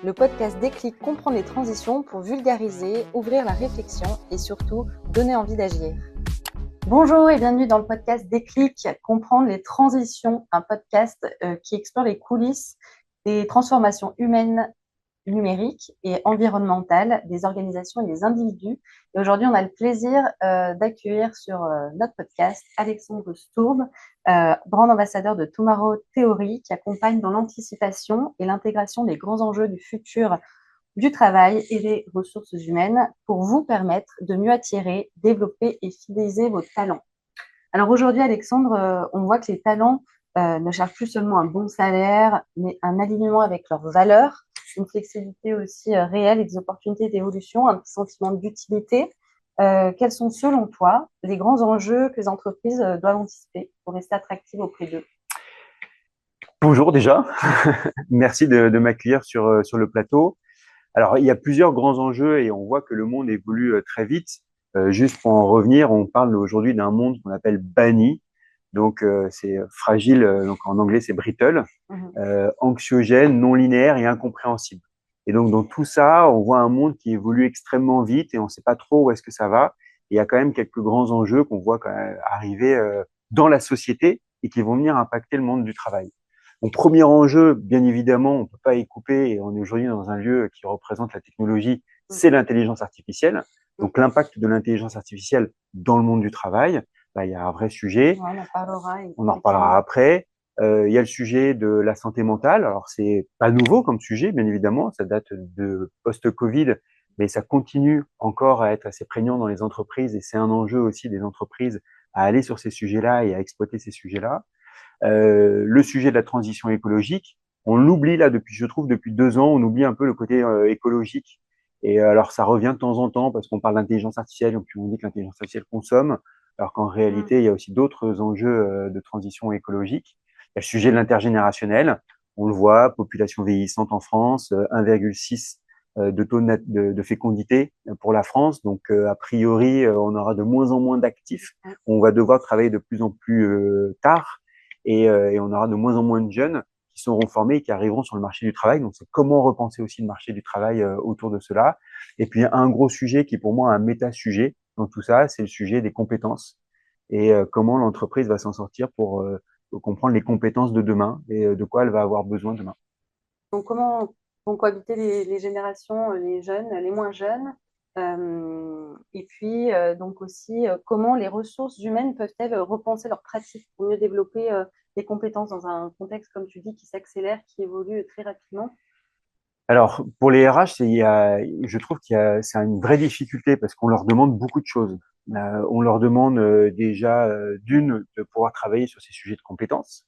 Le podcast Déclic comprend les transitions pour vulgariser, ouvrir la réflexion et surtout donner envie d'agir. Bonjour et bienvenue dans le podcast Déclic, comprendre les transitions, un podcast qui explore les coulisses des transformations humaines, numériques et environnementales des organisations et des individus. Et aujourd'hui, on a le plaisir d'accueillir sur notre podcast Alexandre Stourbe, brand ambassadeur de Tomorrow Theory, qui accompagne dans l'anticipation et l'intégration des grands enjeux du futur du travail et des ressources humaines pour vous permettre de mieux attirer, développer et fidéliser vos talents. Alors aujourd'hui, Alexandre, on voit que les talents ne cherchent plus seulement un bon salaire, mais un alignement avec leurs valeurs, une flexibilité aussi réelle et des opportunités d'évolution, un sentiment d'utilité. Quels sont, selon toi, les grands enjeux que les entreprises doivent anticiper pour rester attractives auprès d'eux? Bonjour déjà, merci de m'accueillir sur le plateau. Alors, il y a plusieurs grands enjeux et on voit que le monde évolue très vite. Juste pour en revenir, on parle aujourd'hui d'un monde qu'on appelle banni. Donc, c'est fragile, donc en anglais, c'est brittle, anxiogène, non linéaire et incompréhensible. Et donc, dans tout ça, on voit un monde qui évolue extrêmement vite et on ne sait pas trop où est-ce que ça va. Et il y a quand même quelques grands enjeux qu'on voit quand même arriver dans la société et qui vont venir impacter le monde du travail. Mon premier enjeu, bien évidemment, on ne peut pas y couper et on est aujourd'hui dans un lieu qui représente la technologie, c'est l'intelligence artificielle. Donc, l'impact de l'intelligence artificielle dans le monde du travail, bah, il y a un vrai sujet. Ouais, On en reparlera après. Il y a le sujet de la santé mentale. Alors, c'est pas nouveau comme sujet, bien évidemment. Ça date de post-Covid, mais ça continue encore à être assez prégnant dans les entreprises et c'est un enjeu aussi des entreprises à aller sur ces sujets-là et à exploiter ces sujets-là. Le sujet de la transition écologique, on l'oublie là depuis, je trouve, depuis 2 ans, on oublie un peu le côté écologique. Et alors, ça revient de temps en temps parce qu'on parle d'intelligence artificielle, donc on dit que l'intelligence artificielle consomme, alors qu'en réalité, il y a aussi d'autres enjeux de transition écologique. Il y a le sujet de l'intergénérationnel. On le voit, population vieillissante en France, 1,6 de taux de fécondité pour la France. Donc, a priori, on aura de moins en moins d'actifs. On va devoir travailler de plus en plus tard et on aura de moins en moins de jeunes qui seront formés et qui arriveront sur le marché du travail. Donc, c'est comment repenser aussi le marché du travail autour de cela. Et puis, un gros sujet qui est pour moi un méta-sujet dans tout ça, c'est le sujet des compétences et comment l'entreprise va s'en sortir pour comprendre les compétences de demain et de quoi elle va avoir besoin demain. Donc, comment vont cohabiter les générations, les jeunes, les moins jeunes, et puis donc aussi comment les ressources humaines peuvent-elles repenser leurs pratiques pour mieux développer les compétences dans un contexte, comme tu dis, qui s'accélère, qui évolue très rapidement? Alors, pour les RH, je trouve c'est une vraie difficulté parce qu'on leur demande beaucoup de choses. On leur demande déjà, d'une, de pouvoir travailler sur ces sujets de compétences.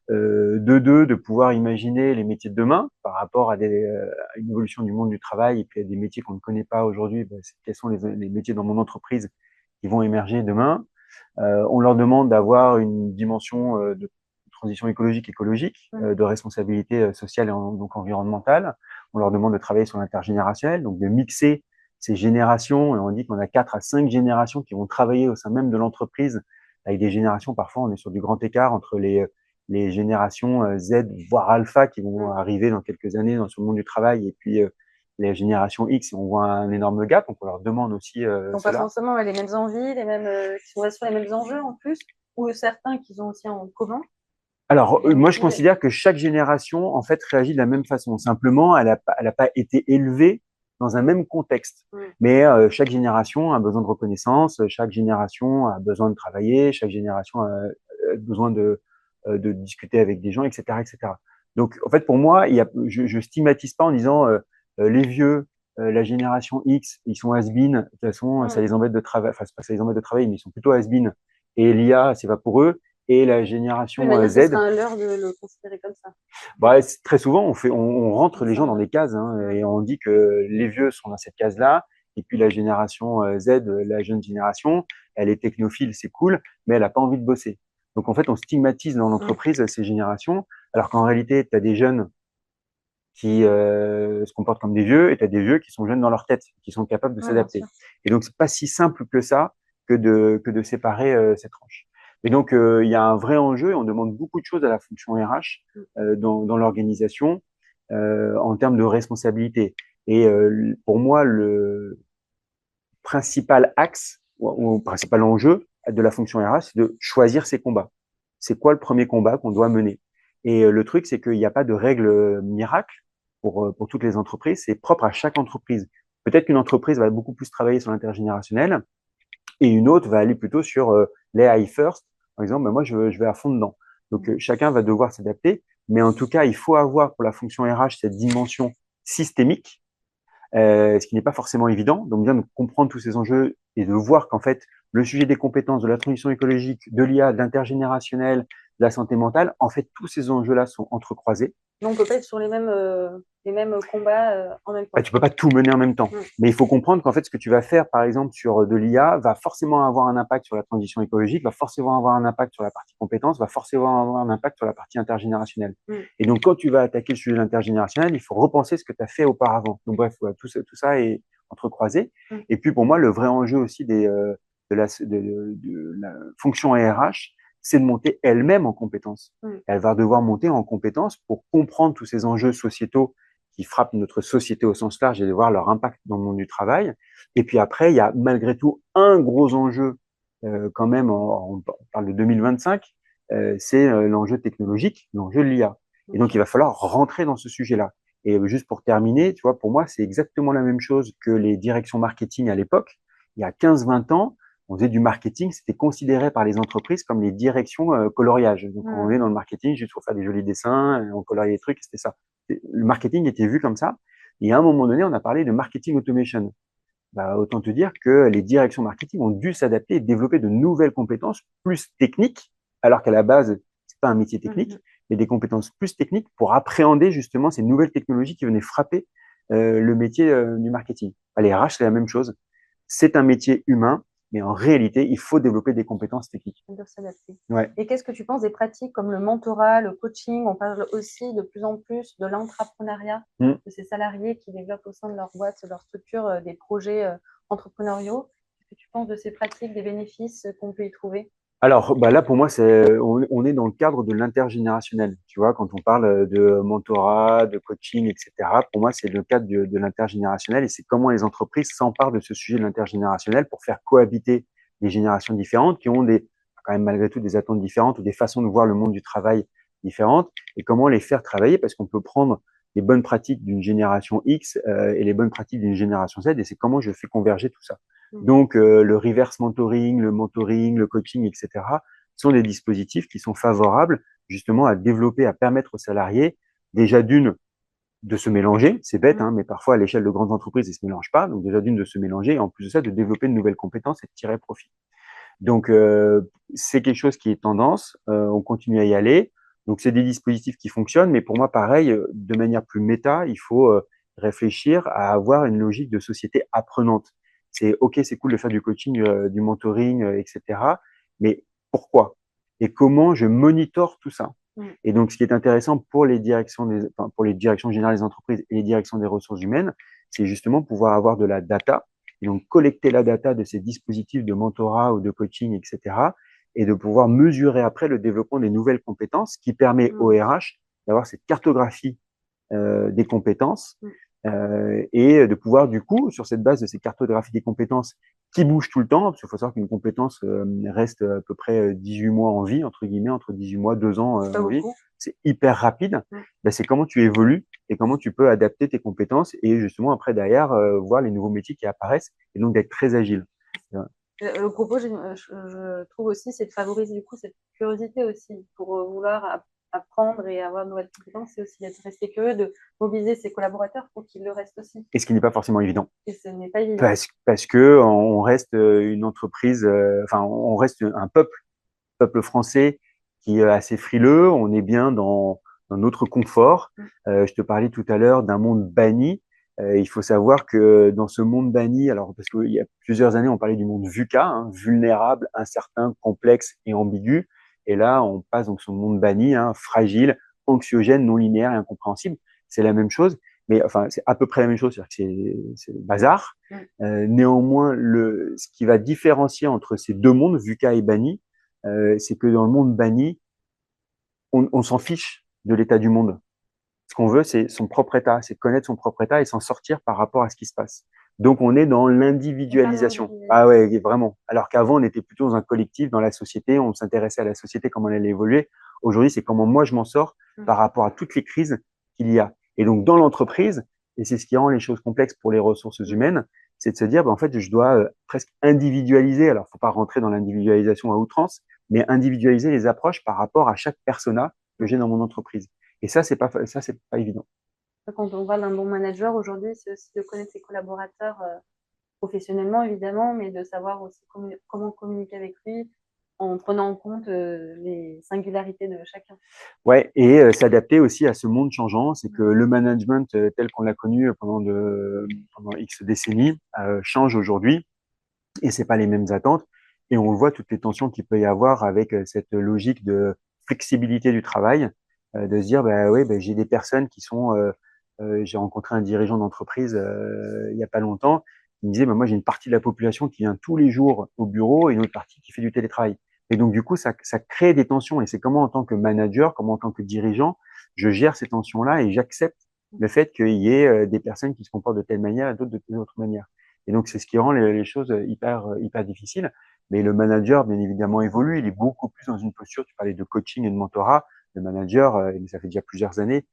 De deux, de pouvoir imaginer les métiers de demain par rapport à une évolution du monde du travail et puis à des métiers qu'on ne connaît pas aujourd'hui. Quels sont les métiers dans mon entreprise qui vont émerger demain? On leur demande d'avoir une dimension de transition écologique, de responsabilité sociale et donc environnementale. On leur demande de travailler sur l'intergénérationnel, donc de mixer ces générations. Et on dit qu'on a 4 à 5 générations qui vont travailler au sein même de l'entreprise, avec des générations, parfois on est sur du grand écart entre les générations Z, voire alpha, qui vont arriver dans quelques années sur le monde du travail, et puis les générations X, on voit un énorme gap, donc on leur demande aussi Ils n'ont pas cela. forcément les mêmes envies, qui sont sur les mêmes enjeux en plus, ou certains qu'ils ont aussi en commun. Alors, moi, je considère que chaque génération, en fait, réagit de la même façon. Simplement, elle a pas été élevée dans un même contexte. Mais chaque génération a besoin de reconnaissance, chaque génération a besoin de travailler, chaque génération a besoin de discuter avec des gens, etc., etc. Donc, en fait, pour moi, je stigmatise pas en disant les vieux, la génération X, ils sont has-been. De toute façon, ça les embête de travailler. Enfin, c'est pas que ça les embête de travailler, mais ils sont plutôt has-been. Et l'IA, c'est pas pour eux. Et la génération Ce Z, serait un leurre de le considérer comme ça. bah, très souvent, on rentre les gens dans des cases et on dit que les vieux sont dans cette case-là. Et puis la génération Z, la jeune génération, elle est technophile, c'est cool, mais elle n'a pas envie de bosser. Donc en fait, on stigmatise dans l'entreprise ces générations, alors qu'en réalité, tu as des jeunes qui se comportent comme des vieux et tu as des vieux qui sont jeunes dans leur tête, qui sont capables de s'adapter. Et donc, c'est pas si simple que ça que de séparer ces tranches. Et donc, il y a un vrai enjeu et on demande beaucoup de choses à la fonction RH dans l'organisation. en termes de responsabilité. Et pour moi, le principal axe ou principal enjeu de la fonction RH, c'est de choisir ses combats. C'est quoi le premier combat qu'on doit mener? Et le truc, c'est qu'il n'y a pas de règle miracle pour toutes les entreprises. C'est propre à chaque entreprise. Peut-être qu'une entreprise va beaucoup plus travailler sur l'intergénérationnel et une autre va aller plutôt sur les high first. Par exemple, ben moi, je vais à fond dedans. Donc, chacun va devoir s'adapter. Mais en tout cas, il faut avoir pour la fonction RH cette dimension systémique, ce qui n'est pas forcément évident. Donc, bien de comprendre tous ces enjeux et de voir qu'en fait, le sujet des compétences, de la transition écologique, de l'IA, de l'intergénérationnel, de la santé mentale, en fait, tous ces enjeux-là sont entrecroisés. Donc, on peut pas être sur les mêmes combats en même temps. Bah, tu peux pas tout mener en même temps. Mais il faut comprendre qu'en fait, ce que tu vas faire, par exemple, sur de l'IA, va forcément avoir un impact sur la transition écologique, va forcément avoir un impact sur la partie compétences, va forcément avoir un impact sur la partie intergénérationnelle. Et donc, quand tu vas attaquer le sujet de l'intergénérationnel, il faut repenser ce que tu as fait auparavant. Donc, bref, voilà, tout ça est entrecroisé. Et puis, pour moi, le vrai enjeu aussi de la fonction RH, c'est de monter elle-même en compétences. Elle va devoir monter en compétences pour comprendre tous ces enjeux sociétaux qui frappent notre société au sens large et de voir leur impact dans le monde du travail. Et puis après, il y a malgré tout un gros enjeu quand même, on parle de 2025, c'est l'enjeu technologique, l'enjeu de l'IA. Et donc, il va falloir rentrer dans ce sujet-là. Et juste pour terminer, tu vois, pour moi, c'est exactement la même chose que les directions marketing à l'époque. Il y a 15-20 ans, on faisait du marketing, c'était considéré par les entreprises comme les directions coloriage. Donc, on est dans le marketing juste pour faire des jolis dessins, on coloriait les trucs, c'était ça. Le marketing était vu comme ça. Et à un moment donné, on a parlé de marketing automation. Bah, autant te dire que les directions marketing ont dû s'adapter et développer de nouvelles compétences plus techniques, alors qu'à la base, c'est pas un métier technique, mais des compétences plus techniques pour appréhender justement ces nouvelles technologies qui venaient frapper le métier du marketing. Les RH, c'est la même chose. C'est un métier humain, mais en réalité, il faut développer des compétences techniques. De s'adapter. Ouais. Et qu'est-ce que tu penses des pratiques comme le mentorat, le coaching? On parle aussi de plus en plus de l'entrepreneuriat, de ces salariés qui développent au sein de leur boîte, de leur structure, des projets entrepreneuriaux. Qu'est-ce que tu penses de ces pratiques, des bénéfices qu'on peut y trouver? Alors, bah là, pour moi, on est dans le cadre de l'intergénérationnel. Tu vois, quand on parle de mentorat, de coaching, etc., pour moi, c'est le cadre de l'intergénérationnel et c'est comment les entreprises s'emparent de ce sujet de l'intergénérationnel pour faire cohabiter des générations différentes qui ont quand même malgré tout des attentes différentes ou des façons de voir le monde du travail différentes et comment les faire travailler parce qu'on peut prendre les bonnes pratiques d'une génération X et les bonnes pratiques d'une génération Z et c'est comment je fais converger tout ça. Donc, le reverse mentoring, le coaching, etc., sont des dispositifs qui sont favorables justement à développer, à permettre aux salariés déjà de se mélanger, c'est bête, hein, mais parfois à l'échelle de grandes entreprises, ils se mélangent pas, donc déjà de se mélanger et en plus de ça, de développer de nouvelles compétences et de tirer profit. Donc, c'est quelque chose qui est tendance, on continue à y aller. Donc, c'est des dispositifs qui fonctionnent, mais pour moi, pareil, de manière plus méta, il faut réfléchir à avoir une logique de société apprenante. C'est OK, c'est cool de faire du coaching, du mentoring, etc. Mais pourquoi? Et comment je monitore tout ça? Et donc, ce qui est intéressant pour les pour les directions générales des entreprises et les directions des ressources humaines, c'est justement pouvoir avoir de la data et donc collecter la data de ces dispositifs de mentorat ou de coaching, etc. et de pouvoir mesurer après le développement des nouvelles compétences qui permet au RH d'avoir cette cartographie des compétences et de pouvoir du coup, sur cette base de ces cartographies des compétences qui bougent tout le temps, parce qu'il faut savoir qu'une compétence reste à peu près 18 mois en vie, entre guillemets, entre 18 mois, 2 ans en vie, c'est hyper rapide, ben, c'est comment tu évolues et comment tu peux adapter tes compétences et justement après derrière voir les nouveaux métiers qui apparaissent et donc d'être très agile. Le propos, je trouve aussi, c'est de favoriser du coup cette curiosité aussi pour vouloir apprendre et avoir de nouvelles compétences, c'est aussi d'être resté curieux, de mobiliser ses collaborateurs pour qu'ils le restent aussi. Et ce qui n'est pas forcément évident. Et ce n'est pas évident. Parce que on reste une entreprise, enfin on reste un peuple français qui est assez frileux, on est bien dans notre confort. Je te parlais tout à l'heure d'un monde banni. Il faut savoir que dans ce monde banni, alors parce qu'il y a plusieurs années, on parlait du monde VUCA, hein, vulnérable, incertain, complexe et ambigu. Et là, on passe donc sur le monde banni, hein, fragile, anxiogène, non linéaire et incompréhensible. C'est la même chose, mais enfin, c'est à peu près la même chose, c'est-à-dire que c'est le bazar. Néanmoins, ce qui va différencier entre ces deux mondes, VUCA et banni, c'est que dans le monde banni, on s'en fiche de l'état du monde. Ce qu'on veut, c'est son propre état, c'est connaître son propre état et s'en sortir par rapport à ce qui se passe. Donc, on est dans Totalement l'individualisation. Ah individualisé. ouais, vraiment. Alors qu'avant, on était plutôt dans un collectif, dans la société, on s'intéressait à la société, comment elle allait évoluer. Aujourd'hui, c'est comment moi je m'en sors par rapport à toutes les crises qu'il y a. Et donc, dans l'entreprise, et c'est ce qui rend les choses complexes pour les ressources humaines, c'est de se dire, en fait, je dois presque individualiser. Alors, faut pas rentrer dans l'individualisation à outrance, mais individualiser les approches par rapport à chaque persona que j'ai dans mon entreprise. Et ça, c'est pas évident. Quand on parle d'un bon manager aujourd'hui, c'est aussi de connaître ses collaborateurs professionnellement, évidemment, mais de savoir aussi comment communiquer avec lui en prenant en compte les singularités de chacun. Ouais, et s'adapter aussi à ce monde changeant. C'est que le management tel qu'on l'a connu pendant X décennies change aujourd'hui et c'est pas les mêmes attentes. Et on voit toutes les tensions qu'il peut y avoir avec cette logique de flexibilité du travail, de se dire, bah oui, bah, j'ai des personnes qui sont j'ai rencontré un dirigeant d'entreprise il y a pas longtemps. Il me disait, bah, moi, j'ai une partie de la population qui vient tous les jours au bureau et une autre partie qui fait du télétravail. Et donc, du coup, ça crée des tensions. Et c'est comment, en tant que manager, comment, en tant que dirigeant, je gère ces tensions-là et j'accepte le fait qu'il y ait des personnes qui se comportent de telle manière et d'autres de telle autre manière. Et donc, c'est ce qui rend les choses hyper difficiles. Mais le manager, bien évidemment, évolue. Il est beaucoup plus dans une posture, tu parlais de coaching et de mentorat. Le manager, mais ça fait déjà plusieurs années,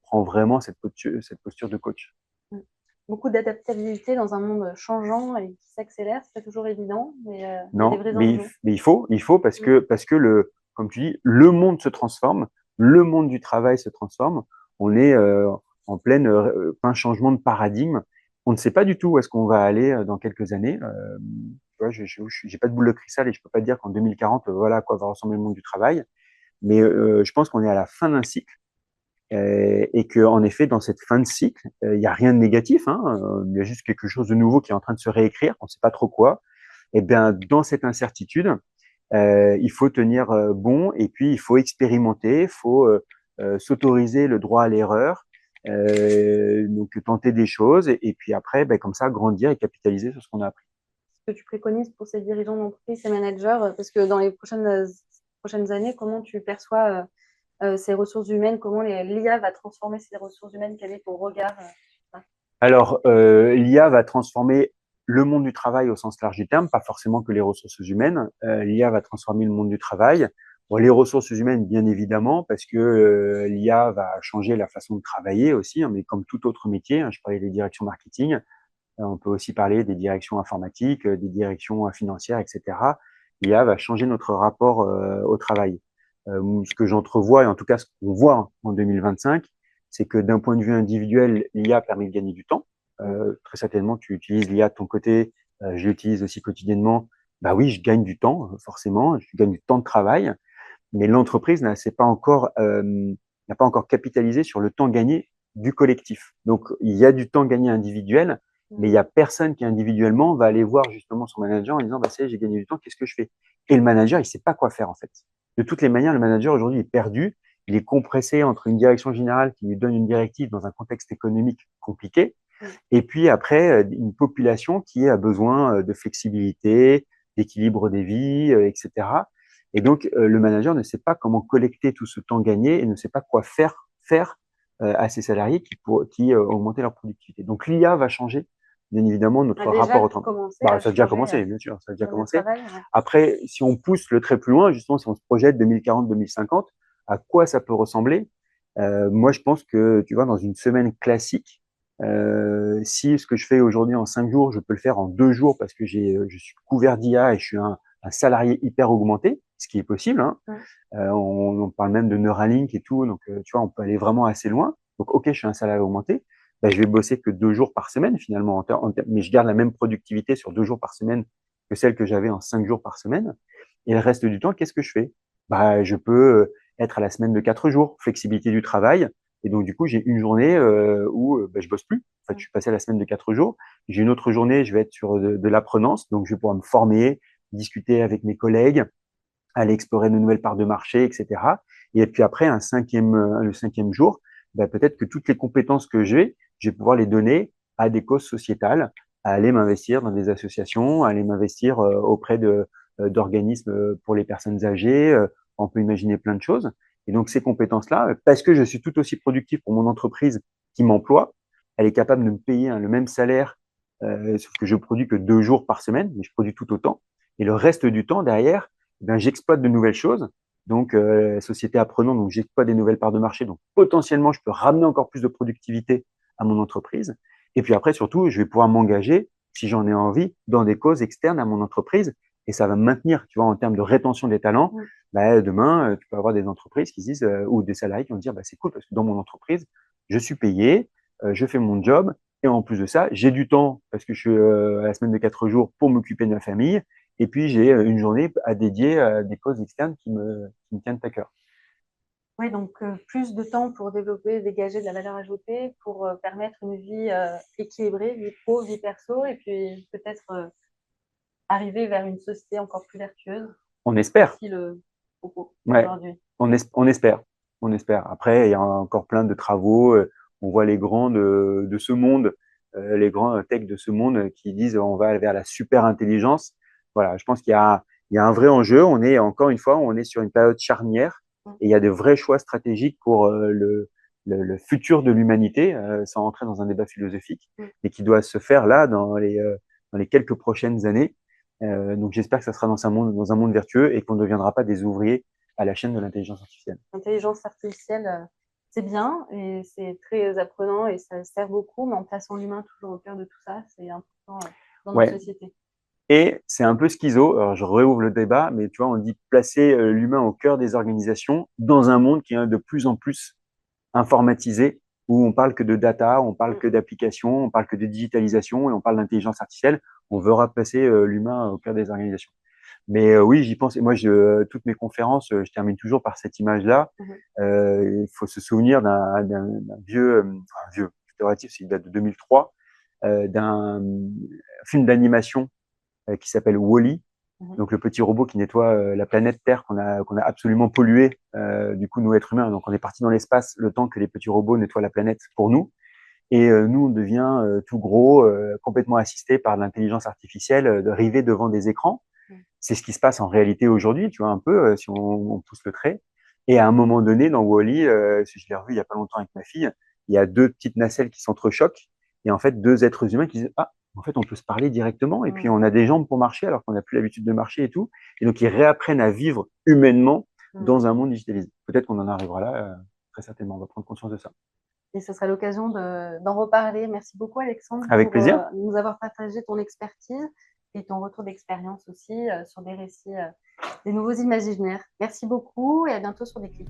prend vraiment cette posture de coach. Mm. Beaucoup d'adaptabilité dans un monde changeant et qui s'accélère, c'est pas toujours évident, mais il y a des Non, vrais enjeux. mais il faut parce que comme tu dis, le monde se transforme, le monde du travail se transforme. On est en plein changement de paradigme. On ne sait pas du tout où est-ce qu'on va aller dans quelques années. Tu vois, j'ai pas de boule de cristal et je peux pas dire qu'en 2040, voilà à quoi va ressembler le monde du travail. Mais je pense qu'on est à la fin d'un cycle et que en effet, dans cette fin de cycle, il y a rien de négatif. Hein, il y a juste quelque chose de nouveau qui est en train de se réécrire. On ne sait pas trop quoi. Et bien, dans cette incertitude, il faut tenir bon et puis il faut expérimenter, il faut s'autoriser le droit à l'erreur, donc tenter des choses et puis après, ben, comme ça, grandir et capitaliser sur ce qu'on a appris. Ce que tu préconises pour ces dirigeants d'entreprise, ces managers, parce que dans les prochaines années, comment tu perçois ces ressources humaines, comment l'IA va transformer ces ressources humaines, quel est ton regard Alors, l'IA va transformer le monde du travail au sens large du terme, pas forcément que les ressources humaines. L'IA va transformer le monde du travail. Bon, les ressources humaines, bien évidemment, parce que l'IA va changer la façon de travailler aussi, hein, mais comme tout autre métier, hein, je parlais des directions marketing, on peut aussi parler des directions informatiques, des directions financières, etc. L'IA va changer notre rapport au travail. Ce que j'entrevois, et en tout cas ce qu'on voit en 2025, c'est que d'un point de vue individuel, l'IA permet de gagner du temps. Très certainement, tu utilises l'IA de ton côté, je l'utilise aussi quotidiennement. Bah oui, je gagne du temps, forcément, je gagne du temps de travail, mais l'entreprise n'a pas encore capitalisé sur le temps gagné du collectif. Donc, il y a du temps gagné individuel, mais il y a personne qui individuellement va aller voir justement son manager en disant, bah, c'est, j'ai gagné du temps, qu'est-ce que je fais? Et le manager, il sait pas quoi faire, en fait. De toutes les manières, le manager aujourd'hui est perdu. Il est compressé entre une direction générale qui lui donne une directive dans un contexte économique compliqué, et puis après, une population qui a besoin de flexibilité, d'équilibre des vies, etc. Et donc, le manager ne sait pas comment collecter tout ce temps gagné et ne sait pas quoi faire à ses salariés qui augmenter leur productivité. Donc, l'IA va changer, bien évidemment, a notre déjà rapport au temps. commencé Bah, à ça a déjà changer commencé, bien sûr, ça a déjà le monde du commencé. travail. Après, si on pousse le trait plus loin, justement, si on se projette 2040-2050, à quoi ça peut ressembler? Moi, je pense que, tu vois, dans une semaine classique, si ce que je fais aujourd'hui en 5 jours, je peux le faire en 2 jours parce que je suis couvert d'IA et je suis un salarié hyper augmenté, ce qui est possible. Hein. On parle même de Neuralink et tout, donc tu vois, on peut aller vraiment assez loin. Donc, ok, je suis un salarié augmenté, ben, je vais bosser que 2 jours par semaine finalement, mais je garde la même productivité sur 2 jours par semaine que celle que j'avais en 5 jours par semaine. Et le reste du temps, qu'est-ce que je fais? Bah, je peux être à la semaine de 4 jours, flexibilité du travail. Et donc, du coup, j'ai une journée où bah, je bosse plus. En fait, je suis passé à la semaine de 4 jours. J'ai une autre journée, je vais être sur de l'apprenance. Donc, je vais pouvoir me former, discuter avec mes collègues, aller explorer de nouvelles parts de marché, etc. Et puis après, le 5e jour, bah, peut-être que toutes les compétences que j'ai, je vais pouvoir les donner à des causes sociétales, à aller m'investir dans des associations, à aller m'investir auprès d'organismes pour les personnes âgées. On peut imaginer plein de choses. Et donc, ces compétences-là, parce que je suis tout aussi productif pour mon entreprise qui m'emploie, elle est capable de me payer le même salaire, sauf que je produis que 2 jours par semaine, mais je produis tout autant. Et le reste du temps, derrière, ben, j'exploite de nouvelles choses. Donc, société apprenante, donc j'exploite des nouvelles parts de marché. Donc, potentiellement, je peux ramener encore plus de productivité à mon entreprise. Et puis après, surtout, je vais pouvoir m'engager, si j'en ai envie, dans des causes externes à mon entreprise. Et ça va me maintenir, tu vois, en termes de rétention des talents. Bah, demain, tu peux avoir des entreprises qui se disent, ou des salariés qui vont dire, bah, c'est cool parce que dans mon entreprise, je suis payé, je fais mon job. Et en plus de ça, j'ai du temps parce que je suis à la semaine de 4 jours pour m'occuper de ma famille. Et puis, j'ai une journée à dédier à des causes externes qui me tiennent à cœur. Oui, donc plus de temps pour développer, dégager de la valeur ajoutée, pour permettre une vie équilibrée, vie pro, vie perso, et puis peut-être arriver vers une société encore plus vertueuse. On espère. Voici le propos Ouais, aujourd'hui. on espère. On espère. Après, il y a encore plein de travaux. On voit les grands de ce monde, les grands tech de ce monde qui disent on va vers la super intelligence. Voilà, je pense il y a un vrai enjeu. On est, encore une fois, on est sur une période charnière et il y a de vrais choix stratégiques pour le futur de l'humanité, sans rentrer dans un débat philosophique, mais qui doit se faire là dans les quelques prochaines années. Donc j'espère que ça sera dans un monde vertueux et qu'on ne deviendra pas des ouvriers à la chaîne de l'intelligence artificielle. L'intelligence artificielle, c'est bien et c'est très apprenant et ça sert beaucoup, mais en plaçant l'humain toujours au cœur de tout ça, c'est important dans notre Ouais. société. Et c'est un peu schizo, alors je réouvre le débat, mais tu vois, on dit placer l'humain au cœur des organisations dans un monde qui est de plus en plus informatisé, où on parle que de data, on parle que d'applications, on parle que de digitalisation et on parle d'intelligence artificielle. On veut placer l'humain au cœur des organisations. Mais oui, j'y pense. Et moi, toutes mes conférences, je termine toujours par cette image-là. Il faut se souvenir d'un vieux, enfin, vieux, relatif, il date de 2003, d'un film d'animation qui s'appelle Wall-E. Donc le petit robot qui nettoie la planète Terre qu'on a absolument polluée, du coup nous êtres humains. Donc on est parti dans l'espace le temps que les petits robots nettoient la planète pour nous. Et nous on devient tout gros, complètement assisté par l'intelligence artificielle, rivés devant des écrans. C'est ce qui se passe en réalité aujourd'hui, tu vois, un peu, si on pousse le trait. Et à un moment donné, dans Wall-E, je l'ai revu il y a pas longtemps avec ma fille, il y a deux petites nacelles qui s'entrechoquent, et en fait, deux êtres humains qui disent, ah, en fait, on peut se parler directement, et puis on a des jambes pour marcher alors qu'on n'a plus l'habitude de marcher et tout. Et donc, ils réapprennent à vivre humainement dans un monde digitalisé. Peut-être qu'on en arrivera là, très certainement, on va prendre conscience de ça. Et ce sera l'occasion d'en reparler. Merci beaucoup, Alexandre, Avec pour plaisir. nous avoir partagé ton expertise et ton retour d'expérience aussi sur des récits, des nouveaux imaginaires. Merci beaucoup et à bientôt sur Déclic.